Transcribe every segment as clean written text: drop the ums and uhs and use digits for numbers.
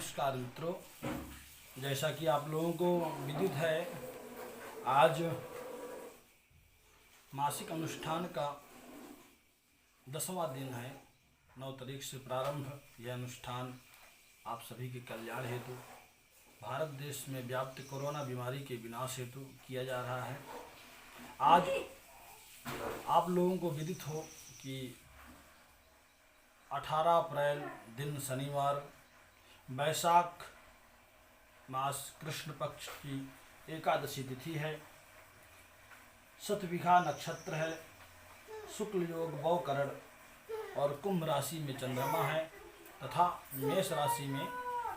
नमस्कार मित्रों, जैसा कि आप लोगों को विदित है, आज मासिक अनुष्ठान का 10वां दिन है। 9 तारीख से प्रारंभ यह अनुष्ठान आप सभी के कल्याण हेतु, भारत देश में व्याप्त कोरोना बीमारी के विनाश हेतु किया जा रहा है। आज आप लोगों को विदित हो कि 18 अप्रैल दिन शनिवार वैशाख मास कृष्ण पक्ष की एकादशी तिथि है। शतभिखा नक्षत्र है, शुक्ल योग वौकरण और कुंभ राशि में चंद्रमा है तथा मेष राशि में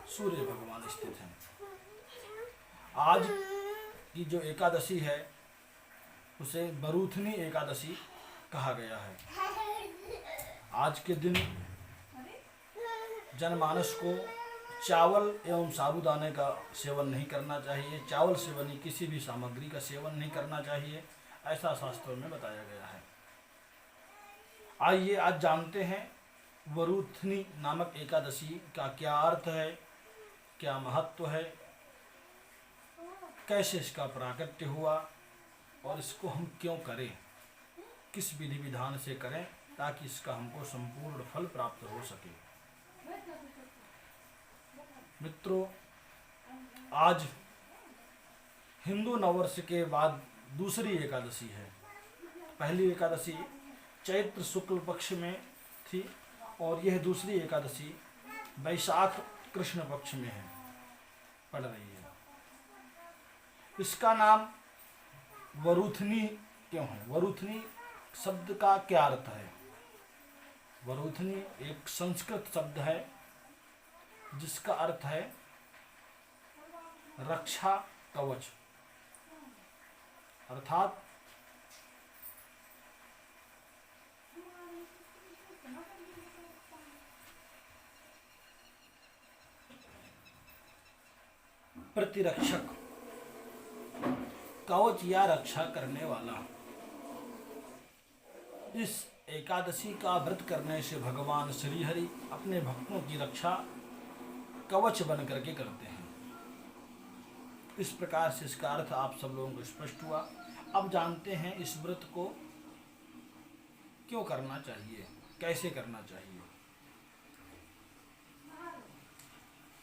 सूर्य भगवान स्थित हैं। आज की जो एकादशी है उसे बरूथनी एकादशी कहा गया है। आज के दिन जनमानस को चावल एवं साबूदाने का सेवन नहीं करना चाहिए। चावल से बनी किसी भी सामग्री का सेवन नहीं करना चाहिए, ऐसा शास्त्रों में बताया गया है। आइए आज जानते हैं वरूथनी नामक एकादशी का क्या अर्थ है, क्या महत्व है, कैसे इसका प्राकट्य हुआ और इसको हम क्यों करें, किस विधि विधान से करें ताकि इसका हमको संपूर्ण फल प्राप्त हो सके। मित्रों, आज हिंदू नववर्ष के बाद दूसरी एकादशी है। पहली एकादशी चैत्र शुक्ल पक्ष में थी और यह दूसरी एकादशी वैशाख कृष्ण पक्ष में है, पड़ रही है। इसका नाम वरूथनी क्यों है? वरूथनी शब्द का क्या अर्थ है? वरूथनी एक संस्कृत शब्द है जिसका अर्थ है रक्षा कवच, अर्थात प्रतिरक्षक, कवच या रक्षा करने वाला। इस एकादशी का व्रत करने से भगवान श्रीहरि अपने भक्तों की रक्षा कवच बन करके करते हैं। इस प्रकार से इसका अर्थ आप सब लोगों को स्पष्ट हुआ। अब जानते हैं इस व्रत को क्यों करना चाहिए, कैसे करना चाहिए।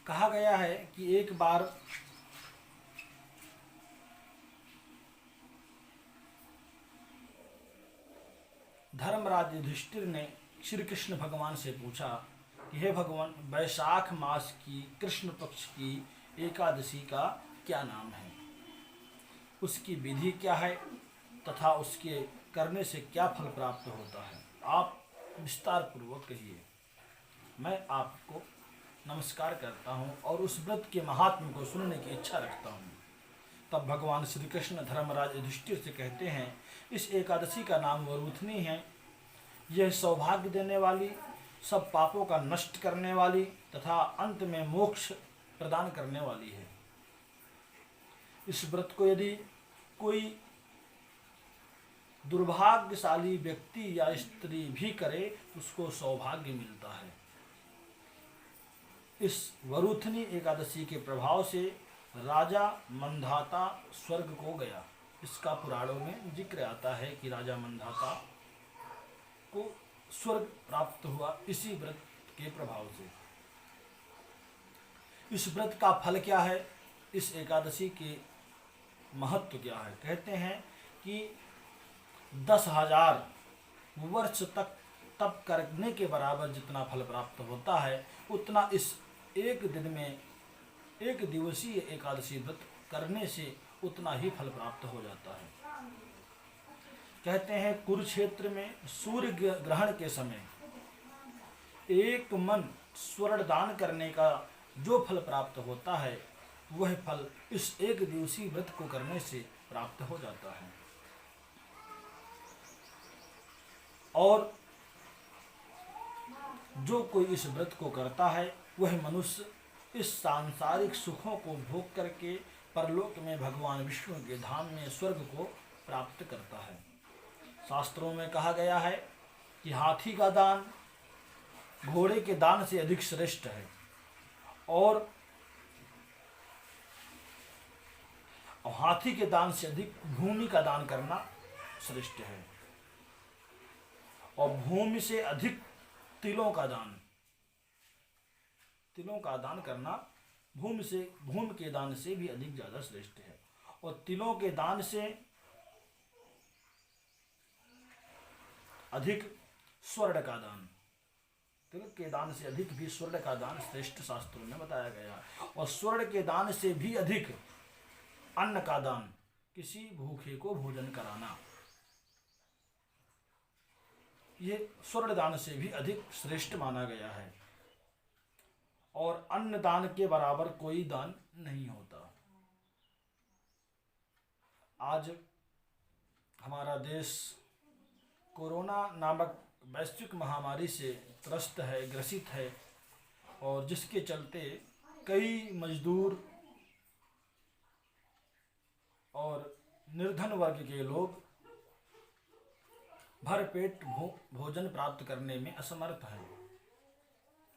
कहा गया है कि एक बार धर्मराज युधिष्ठिर ने श्री कृष्ण भगवान से पूछा कि हे भगवान, वैशाख मास की कृष्ण पक्ष की एकादशी का क्या नाम है, उसकी विधि क्या है तथा उसके करने से क्या फल प्राप्त होता है, आप विस्तार पूर्वक कहिए। मैं आपको नमस्कार करता हूँ और उस व्रत के महात्म्य को सुनने की इच्छा रखता हूँ। तब भगवान श्री कृष्ण धर्मराज युधिष्ठिर से कहते हैं, इस एकादशी का नाम वरूथनी है। यह सौभाग्य देने वाली, सब पापों का नष्ट करने वाली तथा अंत में मोक्ष प्रदान करने वाली है। इस व्रत को यदि कोई दुर्भाग्यशाली व्यक्ति या स्त्री भी करे तो उसको सौभाग्य मिलता है। इस वरूथनी एकादशी के प्रभाव से राजा मंधाता स्वर्ग को गया। इसका पुराणों में जिक्र आता है कि राजा मंधाता को स्वर्ग प्राप्त हुआ इसी व्रत के प्रभाव से। इस व्रत का फल क्या है, इस एकादशी के महत्व क्या है? कहते हैं कि 10,000 वर्ष तक तप करने के बराबर जितना फल प्राप्त होता है उतना इस एक दिन में, एक दिवसीय एकादशी व्रत करने से उतना ही फल प्राप्त हो जाता है। कहते हैं कुरुक्षेत्र में सूर्य ग्रहण के समय एक मन स्वर्ण दान करने का जो फल प्राप्त होता है वह फल इस एक दिवसीय व्रत को करने से प्राप्त हो जाता है। और जो कोई इस व्रत को करता है वह मनुष्य इस सांसारिक सुखों को भोग करके परलोक में भगवान विष्णु के धाम में स्वर्ग को प्राप्त करता है। शास्त्रों में कहा गया है कि हाथी का दान घोड़े के दान से अधिक श्रेष्ठ है और हाथी के दान से अधिक भूमि का दान करना श्रेष्ठ है, और भूमि से अधिक तिलों का दान करना भूमि के दान से भी अधिक ज्यादा श्रेष्ठ है। और तिलों के दान से अधिक स्वर्ण का दान, तिल के दान से अधिक भी स्वर्ण का दान श्रेष्ठ शास्त्रों में बताया गया है। और स्वर्ण के दान से भी अधिक अन्न का दान, किसी भूखे को भोजन कराना, ये स्वर्ण दान से भी अधिक श्रेष्ठ माना गया है। और अन्न दान के बराबर कोई दान नहीं होता। आज हमारा देश कोरोना नामक वैश्विक महामारी से त्रस्त है, ग्रसित है, और जिसके चलते कई मजदूर और निर्धन वर्ग के लोग भरपेट भोजन प्राप्त करने में असमर्थ हैं।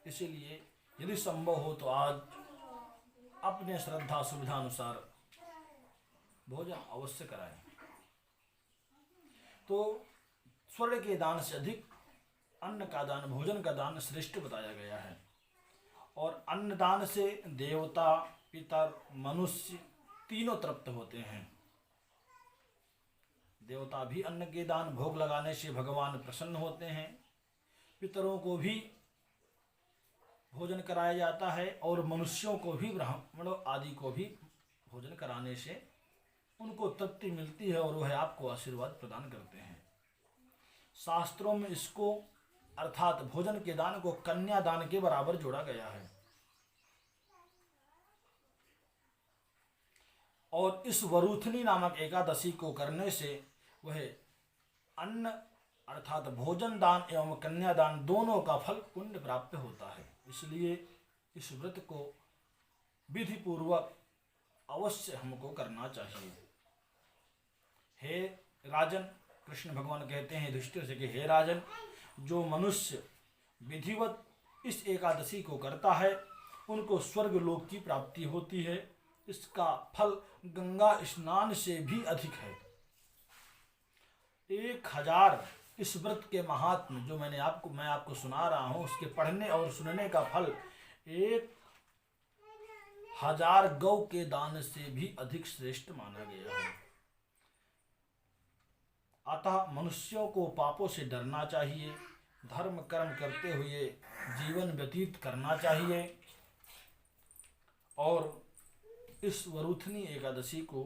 इसीलिए यदि संभव हो तो आज अपने श्रद्धा सुविधा अनुसार भोजन अवश्य कराएं। तो स्वर्ण के दान से अधिक अन्न का दान, भोजन का दान श्रेष्ठ बताया गया है। और अन्न दान से देवता, पितर, मनुष्य तीनों तृप्त होते हैं। देवता भी अन्न के दान, भोग लगाने से भगवान प्रसन्न होते हैं। पितरों को भी भोजन कराया जाता है, और मनुष्यों को भी, ब्राह्मणों आदि को भी भोजन कराने से उनको तृप्ति मिलती है, और वह आपको आशीर्वाद प्रदान करते हैं। शास्त्रों में इसको अर्थात भोजन के दान को कन्या दान के बराबर जोड़ा गया है। और इस वरूथनी नामक एकादशी को करने से वह अन्न अर्थात भोजन दान एवं कन्यादान दोनों का फल पुण्य प्राप्त होता है। इसलिए इस व्रत को विधि पूर्वक अवश्य हमको करना चाहिए। हे राजन, कृष्ण भगवान कहते हैं युधिष्ठिर से कि हे राजन, जो मनुष्य विधिवत इस एकादशी को करता है उनको स्वर्ग लोक की प्राप्ति होती है। इसका फल गंगा स्नान से भी अधिक है। 1000 इस व्रत के महात्म जो मैं आपको सुना रहा हूँ, उसके पढ़ने और सुनने का फल 1000 गौ के दान से भी अधिक श्रेष्ठ माना गया है। अतः मनुष्यों को पापों से डरना चाहिए, धर्म कर्म करते हुए जीवन व्यतीत करना चाहिए, और इस वरूथनी एकादशी को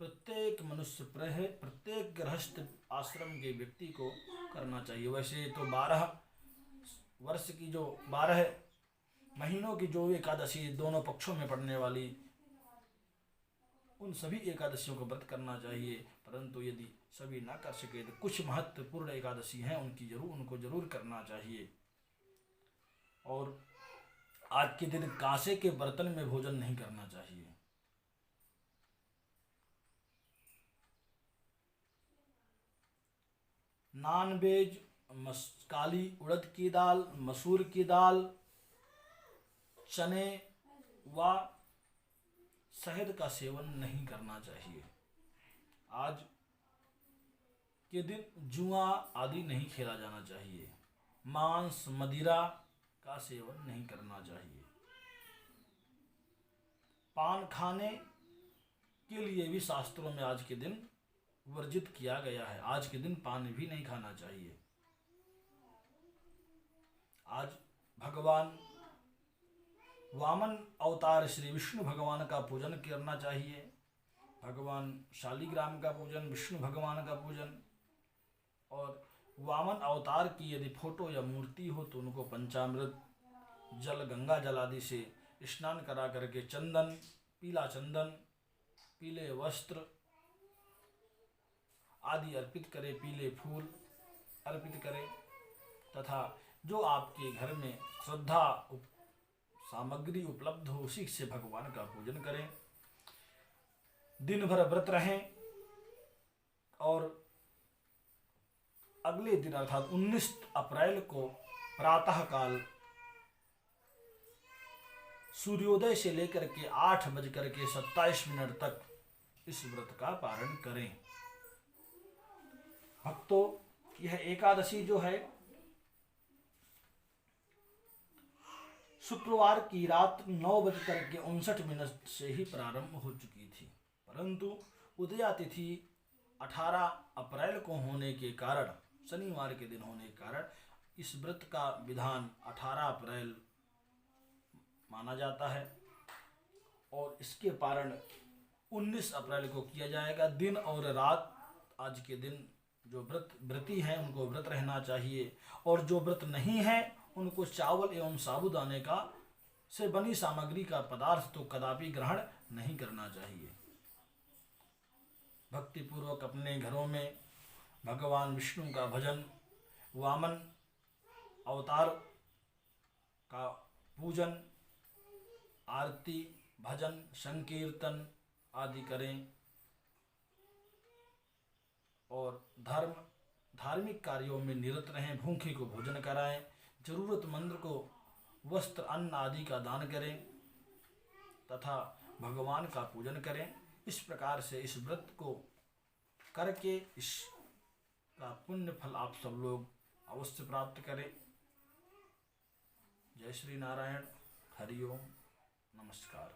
प्रत्येक मनुष्य, प्रत्येक गृहस्थ आश्रम के व्यक्ति को करना चाहिए। वैसे तो 12 वर्ष की जो 12 महीनों की जो एकादशी दोनों पक्षों में पड़ने वाली, उन सभी एकादशियों को व्रत करना चाहिए। परंतु यदि सभी ना कर सके तो कुछ महत्वपूर्ण एकादशी हैं, उनको जरूर करना चाहिए। और आज के दिन कांसे के बर्तन में भोजन नहीं करना चाहिए। नॉन वेज, काली उड़द की दाल, मसूर की दाल, चने व शहद का सेवन नहीं करना चाहिए। आज के दिन जुआ आदि नहीं खेला जाना चाहिए। मांस, मदिरा का सेवन नहीं करना चाहिए। पान खाने के लिए भी शास्त्रों में आज के दिन वर्जित किया गया है। आज के दिन पान भी नहीं खाना चाहिए। आज भगवान वामन अवतार श्री विष्णु भगवान का पूजन करना चाहिए। भगवान शालिग्राम का पूजन, विष्णु भगवान का पूजन, और वामन अवतार की यदि फोटो या मूर्ति हो तो उनको पंचामृत जल, गंगा जल आदि से स्नान करा करके चंदन, पीला चंदन, पीले वस्त्र आदि अर्पित करें, पीले फूल अर्पित करें, तथा जो आपके घर में श्रद्धा सामग्री उपलब्ध हो उसी से भगवान का पूजन करें। दिन भर व्रत रहें, और अगले दिन अर्थात 19 अप्रैल को प्रातः काल सूर्योदय से लेकर के 8:27 तक इस व्रत का पारण करें। भक्तों, यह एकादशी जो है शुक्रवार की रात 9:59 से ही प्रारंभ हो चुकी थी, परंतु उदया तिथि 18 अप्रैल को होने के कारण, शनिवार के दिन होने के कारण, इस व्रत का विधान 18 अप्रैल माना जाता है और इसके पारण 19 अप्रैल को किया जाएगा। दिन और रात आज के दिन जो व्रती हैं उनको व्रत रहना चाहिए, और जो व्रत नहीं है उनको चावल एवं साबूदाने का से बनी सामग्री का पदार्थ तो कदापि ग्रहण नहीं करना चाहिए। भक्ति पूर्वक अपने घरों में भगवान विष्णु का भजन, वामन अवतार का पूजन, आरती, भजन, संकीर्तन आदि करें और धार्मिक कार्यों में निरत रहें। भूखे को भोजन कराएं, जरूरतमंद को वस्त्र, अन्न आदि का दान करें तथा भगवान का पूजन करें। इस प्रकार से इस व्रत को करके इसका पुण्य फल आप सब लोग अवश्य प्राप्त करें। जय श्री नारायण। हरि ओम। नमस्कार।